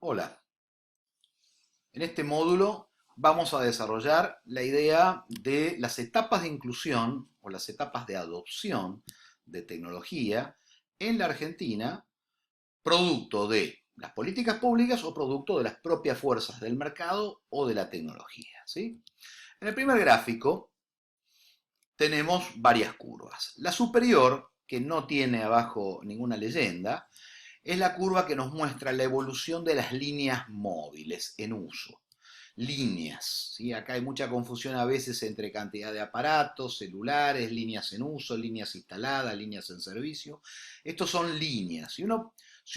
Hola, en este módulo vamos a desarrollar la idea de las etapas de inclusión o las etapas de adopción de tecnología en la Argentina, producto de las políticas públicas o producto de las propias fuerzas del mercado o de la tecnología, ¿sí? En el primer gráfico tenemos varias curvas. La superior, que no tiene abajo ninguna leyenda, es la curva que nos muestra la evolución de las líneas móviles en uso. Líneas, ¿sí? Acá hay mucha confusión a veces entre cantidad de aparatos, celulares, líneas en uso, líneas instaladas, líneas en servicio. Estos son líneas. Si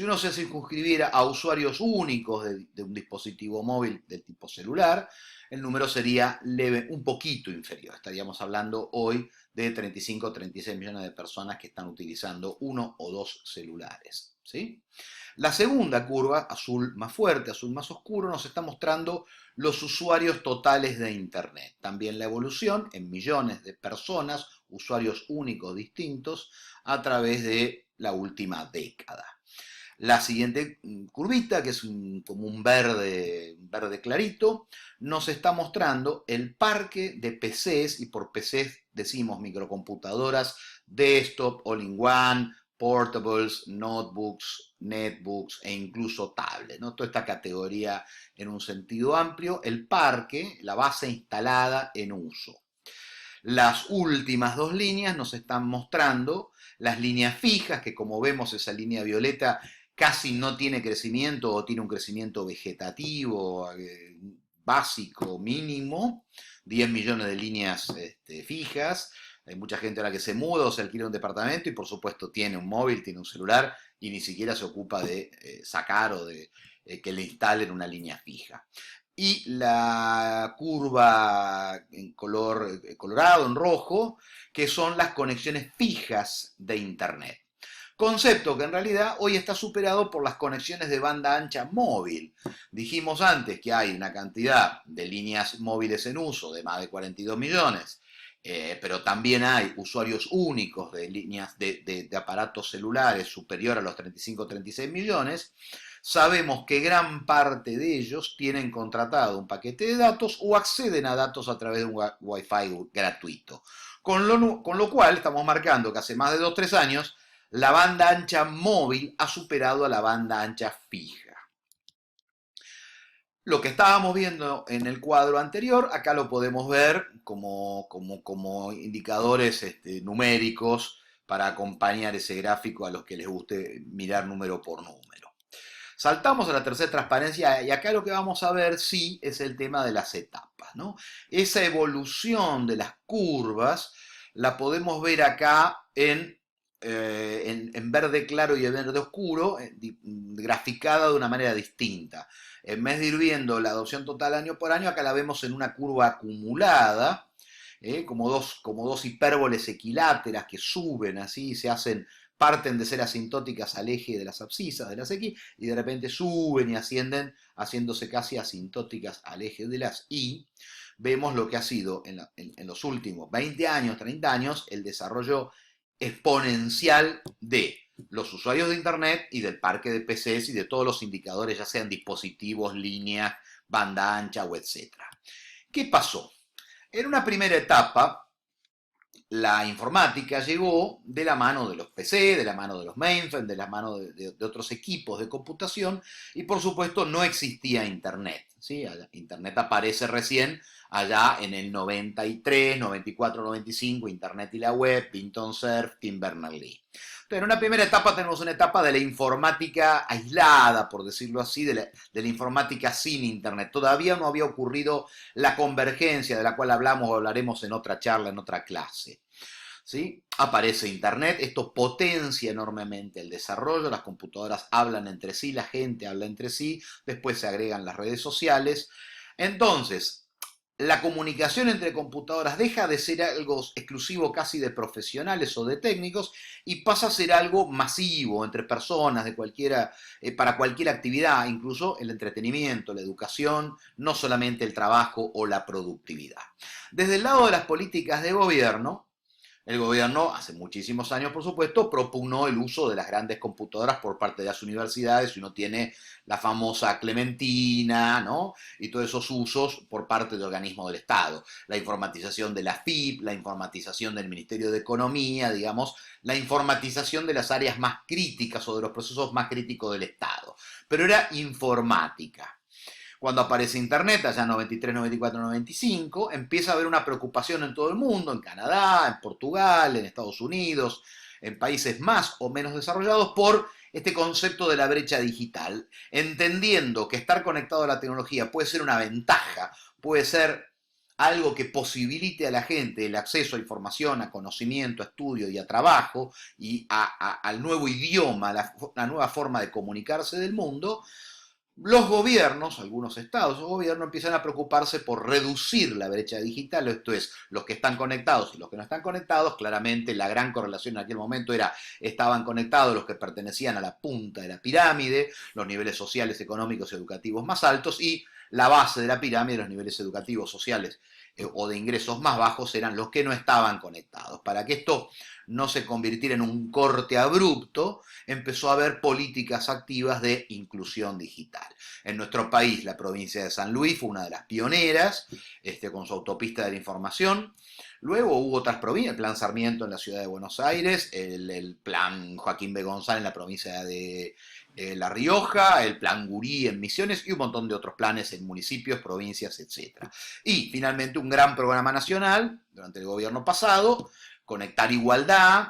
uno se circunscribiera a usuarios únicos de un dispositivo móvil del tipo celular, el número sería un poquito inferior. Estaríamos hablando hoy de 35 o 36 millones de personas que están utilizando uno o dos celulares, ¿sí? La segunda curva, azul más fuerte, azul más oscuro, nos está mostrando los usuarios totales de Internet. También la evolución en millones de personas, usuarios únicos distintos, a través de la última década. La siguiente curvita, que es como un verde clarito, nos está mostrando el parque de PCs, y por PCs decimos microcomputadoras, desktop, all-in-one, portables, notebooks, netbooks e incluso tablets, ¿no? Toda esta categoría en un sentido amplio, el parque, la base instalada en uso. Las últimas dos líneas nos están mostrando las líneas fijas, que como vemos esa línea violeta casi no tiene crecimiento o tiene un crecimiento vegetativo, básico, mínimo, 10 millones de líneas fijas. Hay mucha gente ahora que se muda o se alquila un departamento y por supuesto tiene un móvil, tiene un celular y ni siquiera se ocupa de sacar o de que le instalen una línea fija. Y la curva en color colorado, en rojo, que son las conexiones fijas de Internet. Concepto que en realidad hoy está superado por las conexiones de banda ancha móvil. Dijimos antes que hay una cantidad de líneas móviles en uso de más de 42 millones, pero también hay usuarios únicos de líneas de aparatos celulares superior a los 35 o 36 millones. Sabemos que gran parte de ellos tienen contratado un paquete de datos o acceden a datos a través de un Wi-Fi gratuito. Con lo cual estamos marcando que hace más de 2 o 3 años la banda ancha móvil ha superado a la banda ancha fija. Lo que estábamos viendo en el cuadro anterior, acá lo podemos ver como indicadores numéricos para acompañar ese gráfico a los que les guste mirar número por número. Saltamos a la tercera transparencia y acá lo que vamos a ver sí es el tema de las etapas, ¿no? Esa evolución de las curvas la podemos ver acá en verde claro y en verde oscuro, graficada de una manera distinta. En vez de ir viendo la adopción total año por año, acá la vemos en una curva acumulada, como dos hipérboles equiláteras que suben así, parten de ser asintóticas al eje de las abscisas, de las X, y de repente suben y ascienden, haciéndose casi asintóticas al eje de las Y. Vemos lo que ha sido en los últimos 20 años, 30 años, el desarrollo exponencial de los usuarios de Internet y del parque de PCs y de todos los indicadores, ya sean dispositivos, líneas, banda ancha o etcétera. ¿Qué pasó? En una primera etapa, la informática llegó de la mano de los PC, de la mano de los mainframes, de la mano de otros equipos de computación y por supuesto no existía Internet. ¿Sí? Internet aparece recién allá en el 93, 94, 95, Internet y la web, Vinton Cerf, Tim Berners-Lee. Entonces, en una primera etapa tenemos una etapa de la informática aislada, por decirlo así, de la informática sin Internet. Todavía no había ocurrido la convergencia de la cual hablamos o hablaremos en otra charla, en otra clase. ¿Sí? Aparece Internet, esto potencia enormemente el desarrollo, las computadoras hablan entre sí, la gente habla entre sí, después se agregan las redes sociales. Entonces, la comunicación entre computadoras deja de ser algo exclusivo casi de profesionales o de técnicos y pasa a ser algo masivo entre personas para cualquier actividad, incluso el entretenimiento, la educación, no solamente el trabajo o la productividad. Desde el lado de las políticas de gobierno, El gobierno, hace muchísimos años, por supuesto, propugnó el uso de las grandes computadoras por parte de las universidades, y uno tiene la famosa Clementina, ¿no? Y todos esos usos por parte de organismos del Estado. La informatización de la FIP, la informatización del Ministerio de Economía, digamos, la informatización de las áreas más críticas o de los procesos más críticos del Estado. Pero era informática. Cuando aparece Internet, allá en 93, 94, 95, empieza a haber una preocupación en todo el mundo, en Canadá, en Portugal, en Estados Unidos, en países más o menos desarrollados, por este concepto de la brecha digital, entendiendo que estar conectado a la tecnología puede ser una ventaja, puede ser algo que posibilite a la gente el acceso a información, a conocimiento, a estudio y a trabajo, y al nuevo idioma, a la nueva forma de comunicarse del mundo. Los gobiernos, algunos estados o gobiernos, empiezan a preocuparse por reducir la brecha digital, esto es, los que están conectados y los que no están conectados. Claramente la gran correlación en aquel momento era, estaban conectados los que pertenecían a la punta de la pirámide, los niveles sociales, económicos y educativos más altos, y la base de la pirámide, los niveles educativos, sociales o de ingresos más bajos, eran los que no estaban conectados. Para que esto no se convirtiera en un corte abrupto, empezó a haber políticas activas de inclusión digital. En nuestro país, la provincia de San Luis fue una de las pioneras, con su autopista de la información. Luego hubo otras provincias, el Plan Sarmiento en la ciudad de Buenos Aires, el Plan Joaquín B. González en la provincia de La Rioja, el Plan Gurí en Misiones y un montón de otros planes en municipios, provincias, etc. Y finalmente un gran programa nacional durante el gobierno pasado, Conectar Igualdad,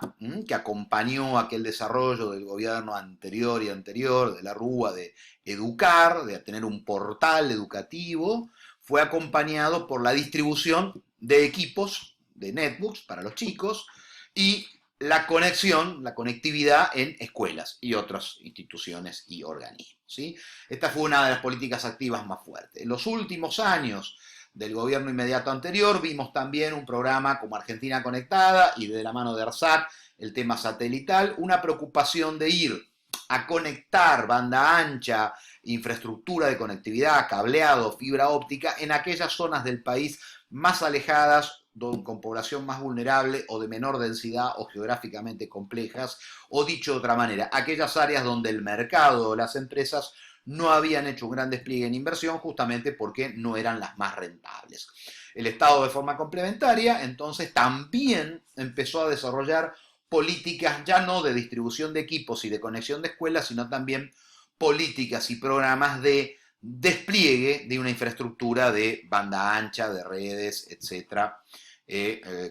que acompañó aquel desarrollo del gobierno anterior y anterior, de la Rúa, de educar, de tener un portal educativo. Fue acompañado por la distribución de equipos, de netbooks para los chicos, y la conexión, la conectividad en escuelas y otras instituciones y organismos, ¿sí? Esta fue una de las políticas activas más fuertes. En los últimos años del gobierno inmediato anterior vimos también un programa como Argentina Conectada, y de la mano de ARSAT el tema satelital, una preocupación de ir a conectar banda ancha, infraestructura de conectividad, cableado, fibra óptica en aquellas zonas del país más alejadas, con población más vulnerable o de menor densidad o geográficamente complejas, o dicho de otra manera, aquellas áreas donde el mercado o las empresas no habían hecho un gran despliegue en inversión, justamente porque no eran las más rentables. El Estado, de forma complementaria, entonces también empezó a desarrollar políticas ya no de distribución de equipos y de conexión de escuelas, sino también políticas y programas de despliegue de una infraestructura de banda ancha, de redes, etcétera,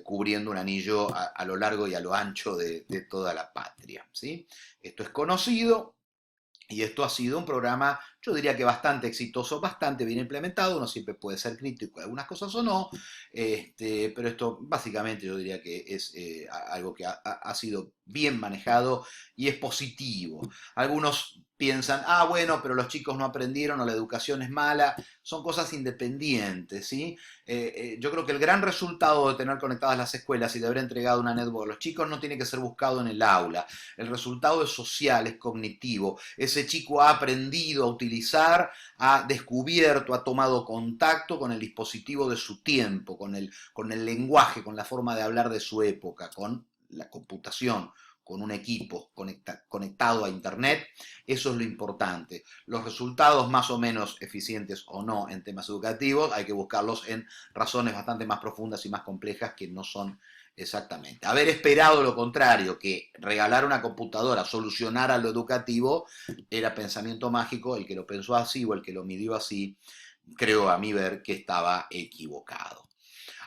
cubriendo un anillo a lo largo y a lo ancho de toda la patria, ¿sí? Esto es conocido. Y esto ha sido un programa, yo diría que bastante exitoso, bastante bien implementado. Uno siempre puede ser crítico de algunas cosas o no, pero esto básicamente yo diría que es algo que ha sido bien manejado y es positivo. Algunos piensan, ah, bueno, pero los chicos no aprendieron o la educación es mala. Son cosas independientes, ¿sí? Yo creo que el gran resultado de tener conectadas las escuelas y de haber entregado una netbook a los chicos no tiene que ser buscado en el aula. El resultado es social, es cognitivo. Ese chico ha aprendido a utilizar, ha descubierto, ha tomado contacto con el dispositivo de su tiempo, con el lenguaje, con la forma de hablar de su época, con la computación, con un equipo conectado a Internet. Eso es lo importante. Los resultados más o menos eficientes o no en temas educativos hay que buscarlos en razones bastante más profundas y más complejas, que no son exactamente. Haber esperado lo contrario, que regalar una computadora solucionara lo educativo, era pensamiento mágico. El que lo pensó así o el que lo midió así, creo a mí ver que estaba equivocado.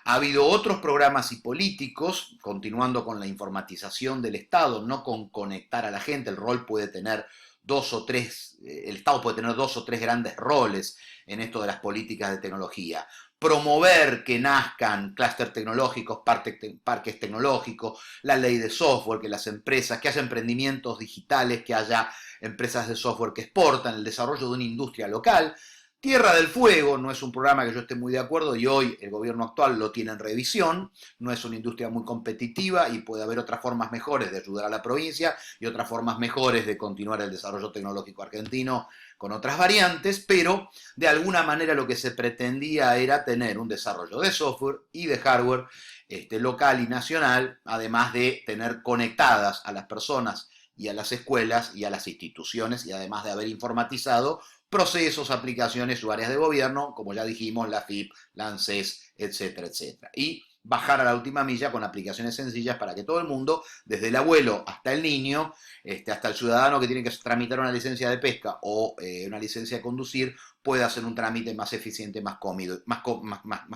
Ha habido otros programas y políticos, continuando con la informatización del Estado, no con conectar a la gente. El rol puede tener dos o tres, el Estado puede tener dos o tres grandes roles en esto de las políticas de tecnología. Promover que nazcan clústeres tecnológicos, parques tecnológicos, la ley de software, que las empresas, que haya emprendimientos digitales, que haya empresas de software que exportan, el desarrollo de una industria local. Tierra del Fuego no es un programa que yo esté muy de acuerdo y hoy el gobierno actual lo tiene en revisión, no es una industria muy competitiva y puede haber otras formas mejores de ayudar a la provincia y otras formas mejores de continuar el desarrollo tecnológico argentino con otras variantes, pero de alguna manera lo que se pretendía era tener un desarrollo de software y de hardware local y nacional, además de tener conectadas a las personas y a las escuelas y a las instituciones y además de haber informatizado procesos, aplicaciones o áreas de gobierno, como ya dijimos, la FIP, la ANSES, etcétera, etcétera. Y bajar a la última milla con aplicaciones sencillas para que todo el mundo, desde el abuelo hasta el niño, hasta el ciudadano que tiene que tramitar una licencia de pesca o una licencia de conducir, pueda hacer un trámite más eficiente, más cómodo, más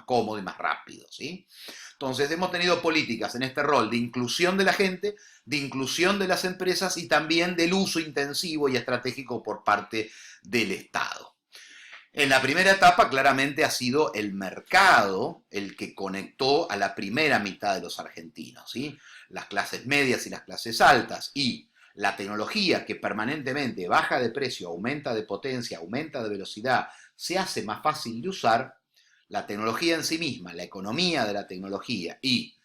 cómodo y más rápido, ¿sí? Entonces hemos tenido políticas en este rol de inclusión de la gente, de inclusión de las empresas y también del uso intensivo y estratégico por parte del Estado. En la primera etapa claramente ha sido el mercado el que conectó a la primera mitad de los argentinos, ¿sí? Las clases medias y las clases altas y la tecnología que permanentemente baja de precio, aumenta de potencia, aumenta de velocidad, se hace más fácil de usar, la tecnología en sí misma, la economía de la tecnología y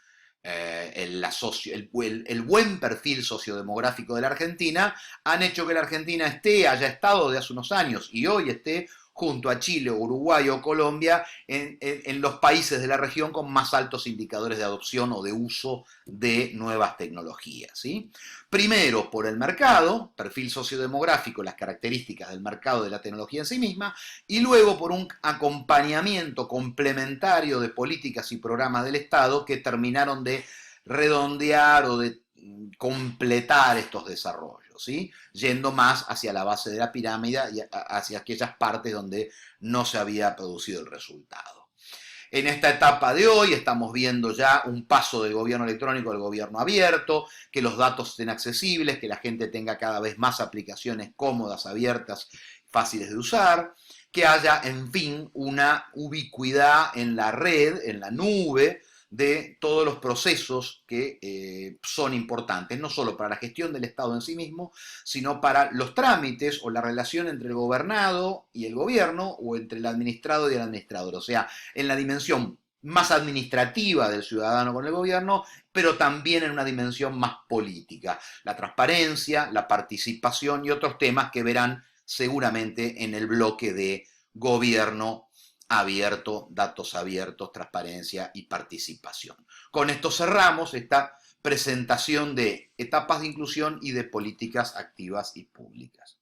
el buen perfil sociodemográfico de la Argentina han hecho que la Argentina haya estado de hace unos años y hoy esté junto a Chile, Uruguay o Colombia en los países de la región con más altos indicadores de adopción o de uso de nuevas tecnologías, ¿sí? Primero por el mercado, perfil sociodemográfico, las características del mercado de la tecnología en sí misma, y luego por un acompañamiento complementario de políticas y programas del Estado que terminaron de redondear o de completar estos desarrollos, ¿sí? Yendo más hacia la base de la pirámide y hacia aquellas partes donde no se había producido el resultado. En esta etapa de hoy estamos viendo ya un paso del gobierno electrónico al gobierno abierto, que los datos estén accesibles, que la gente tenga cada vez más aplicaciones cómodas, abiertas, fáciles de usar, que haya, en fin, una ubicuidad en la red, en la nube, de todos los procesos que son importantes, no solo para la gestión del Estado en sí mismo, sino para los trámites o la relación entre el gobernado y el gobierno o entre el administrado y el administrador. O sea, en la dimensión más administrativa del ciudadano con el gobierno, pero también en una dimensión más política. La transparencia, la participación y otros temas que verán seguramente en el bloque de gobierno abierto, datos abiertos, transparencia y participación. Con esto cerramos esta presentación de etapas de inclusión y de políticas activas y públicas.